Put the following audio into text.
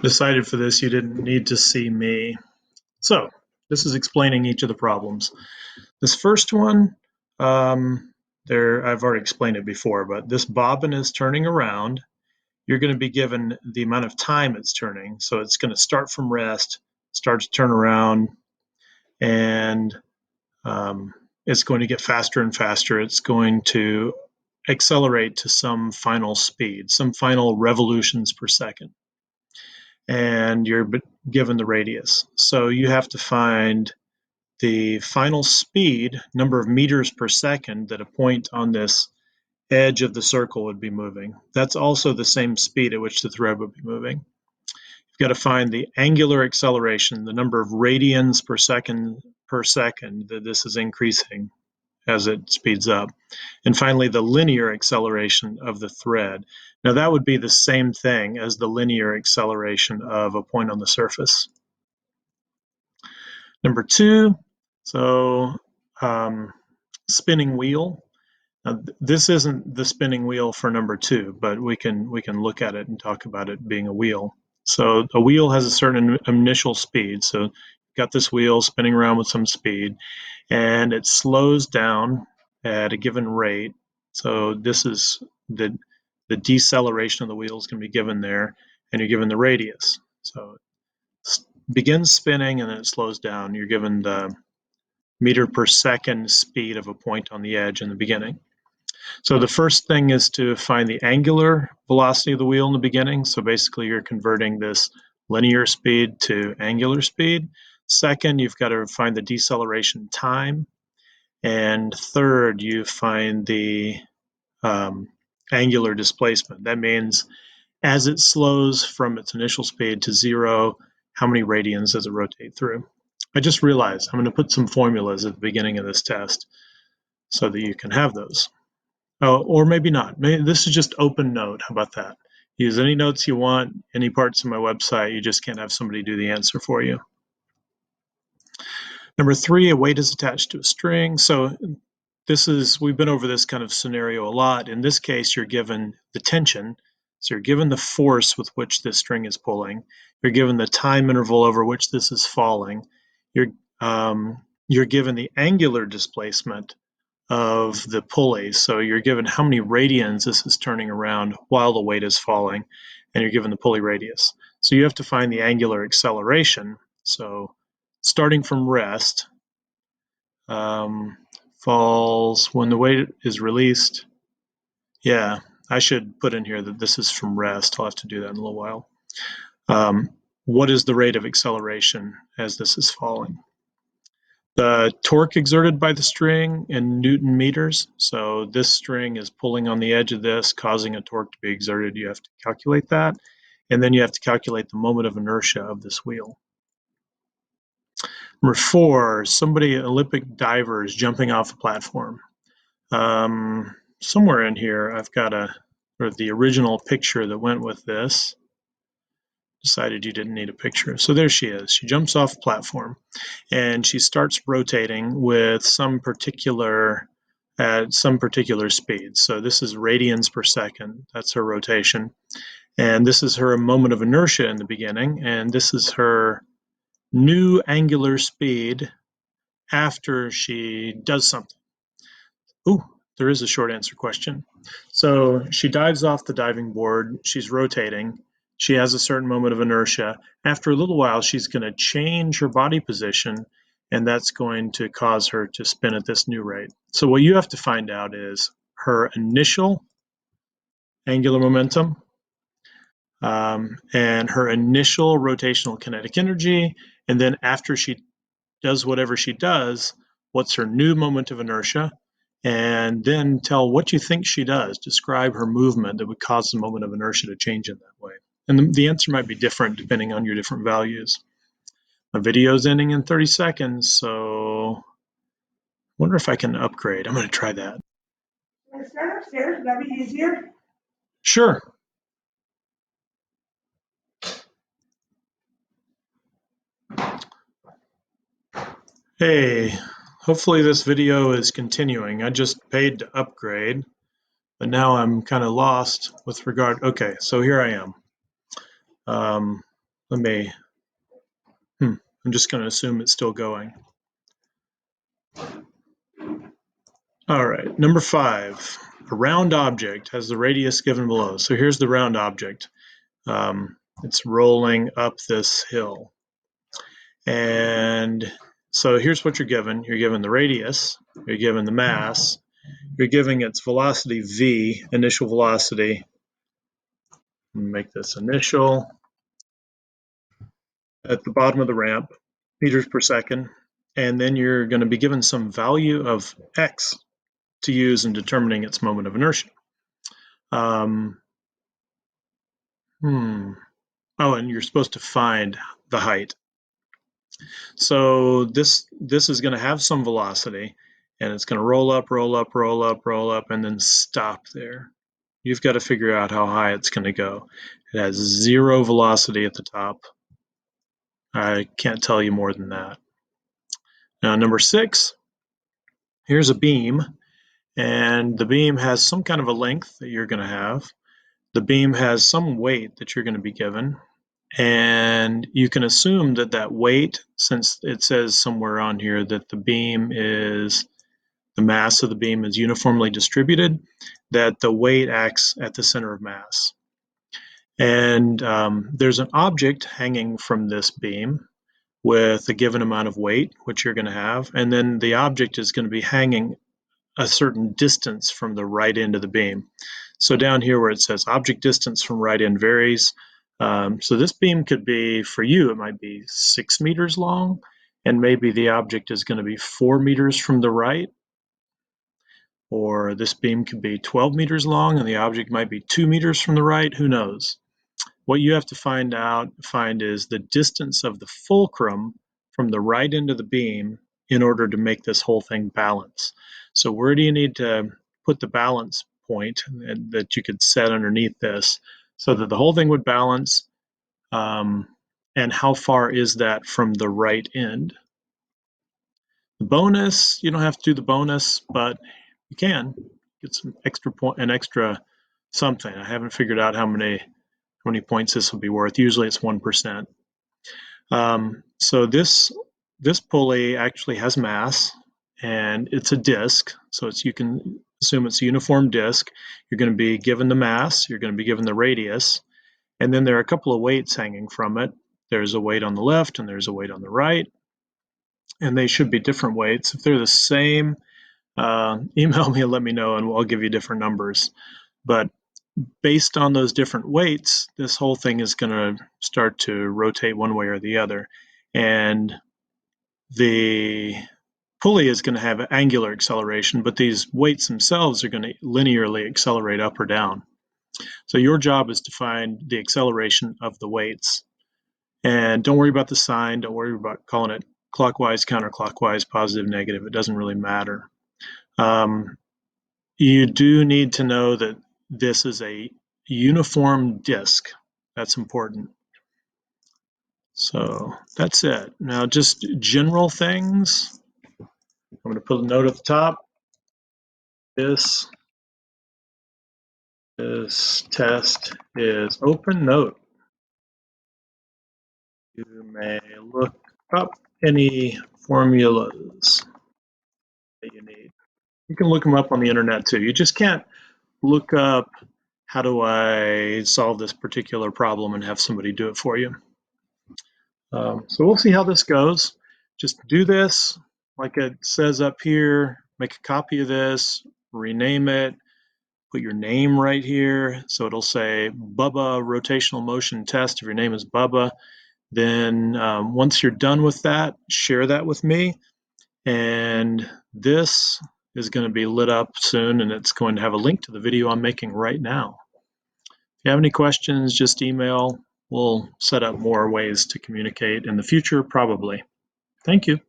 Decided for this you didn't need to see me. So this is explaining each of the problems. This first one, I've already explained it before, but this bobbin is turning around. You're going to be given the amount of time it's turning. So it's going to start from rest, start to turn around, and it's going to get faster and faster. It's going to accelerate to some final speed, some final revolutions per second. And you're given the radius. So you have to find the final speed, number of meters per second, that a point on this edge of the circle would be moving. That's also the same speed at which the thread would be moving. You've got to find the angular acceleration, the number of radians per second that this is increasing as it speeds up. And finally, the linear acceleration of the thread. Now, that would be the same thing as the linear acceleration of a point on the surface. Number two, so spinning wheel. Now, this isn't the spinning wheel for number two, but we can look at it and talk about it being a wheel. So a wheel has a certain initial speed. So you've got this wheel spinning around with some speed, and it slows down at a given rate. So this is the deceleration of the wheel is going to be given there, and you're given the radius. So it begins spinning and then it slows down. You're given the meter per second speed of a point on the edge in the beginning. So the first thing is to find the angular velocity of the wheel in the beginning. So basically you're converting this linear speed to angular speed. Second, you've got to find the deceleration time. And third, you find the angular displacement. That means as it slows from its initial speed to zero, how many radians does it rotate through? I just realized I'm going to put some formulas at the beginning of this test so that you can have those. Oh, or maybe not. Maybe this is just open note. How about that? Use any notes you want, any parts of my website. You just can't have somebody do the answer for you. Number three, a weight is attached to a string. So we've been over this kind of scenario a lot. In this case, you're given the tension. So you're given the force with which this string is pulling. You're given the time interval over which this is falling. You're given the angular displacement of the pulley. So you're given how many radians this is turning around while the weight is falling, and you're given the pulley radius. So you have to find the angular acceleration. So starting from rest, falls when the weight is released. Yeah, I should put in here that this is from rest. I'll have to do that in a little while. What is the rate of acceleration as this is falling? The torque exerted by the string in Newton meters. So this string is pulling on the edge of this, causing a torque to be exerted. You have to calculate that. And then you have to calculate the moment of inertia of this wheel. Number four, an Olympic diver is jumping off a platform. Somewhere in here, I've got the original picture that went with this. Decided you didn't need a picture. So there she is. She jumps off a platform and she starts rotating with at some particular speed. So this is radians per second. That's her rotation. And this is her moment of inertia in the beginning. And this is her new angular speed after she does something. Ooh, there is a short answer question. So she dives off the diving board. She's rotating. She has a certain moment of inertia. After a little while, she's going to change her body position, and that's going to cause her to spin at this new rate. So what you have to find out is her initial angular momentum and her initial rotational kinetic energy, and then after she does whatever she does, what's her new moment of inertia, and then tell what you think she does. Describe her movement that would cause the moment of inertia to change in that way. And the answer might be different depending on your different values. My video is ending in 30 seconds, so I wonder if I can upgrade. I'm going to try that. Can I start upstairs? Would that be easier? Sure. Hey, hopefully this video is continuing. I just paid to upgrade, but now I'm kind of lost with regard. Okay, so here I am. Let me, I'm just going to assume it's still going. All right, number 5, a round object has the radius given below. So here's the round object. It's rolling up this hill. And so here's what you're given. You're given the radius, you're given the mass, you're giving its velocity v, initial velocity. Make this initial at the bottom of the ramp, meters per second. And then you're going to be given some value of x to use in determining its moment of inertia. Oh, and you're supposed to find the height. So this is going to have some velocity, and it's going to roll up, roll up, roll up, roll up, and then stop there. You've got to figure out how high it's going to go. It has 0 velocity at the top. I can't tell you more than that. Now, number 6, here's a beam, and the beam has some kind of a length that you're going to have. The beam has some weight that you're going to be given, and you can assume that that weight, since it says somewhere on here that the mass of the beam is uniformly distributed, that the weight acts at the center of mass. And there's an object hanging from this beam with a given amount of weight, which you're going to have, and then the object is going to be hanging a certain distance from the right end of the beam. So down here where it says object distance from right end varies. So this beam could be, for you, it might be 6 meters long, and maybe the object is going to be 4 meters from the right. Or this beam could be 12 meters long, and the object might be 2 meters from the right. Who knows? What you have to find is the distance of the fulcrum from the right end of the beam in order to make this whole thing balance. So where do you need to put the balance point that you could set underneath this so that the whole thing would balance? And how far is that from the right end? The bonus, you don't have to do the bonus, but you can get some extra an extra something. I haven't figured out how many points this will be worth. Usually it's 1%. So this pulley actually has mass, and it's a disc. So you can assume it's a uniform disc. You're going to be given the mass, you're going to be given the radius, and then there are a couple of weights hanging from it. There's a weight on the left and there's a weight on the right, and they should be different weights. If they're the same, email me and let me know, and I'll give you different numbers. But based on those different weights, this whole thing is going to start to rotate one way or the other. And the pulley is going to have angular acceleration, but these weights themselves are going to linearly accelerate up or down. So your job is to find the acceleration of the weights. And don't worry about the sign. Don't worry about calling it clockwise, counterclockwise, positive, negative. It doesn't really matter. You do need to know that this is a uniform disk. That's important. So that's it. Now, just general things. I'm going to put a note at the top. This test is open. Note: you may look up any formulas that you need. You can look them up on the internet too. You just can't look up, how do I solve this particular problem, and have somebody do it for you. So we'll see how this goes. Just do this like it says up here. Make a copy of this, rename it, put your name right here. So it'll say Bubba Rotational Motion Test if your name is Bubba. Then once you're done with that, share that with me. And this is going to be lit up soon, and it's going to have a link to the video I'm making right now. If you have any questions, just email. We'll set up more ways to communicate in the future, probably. Thank you.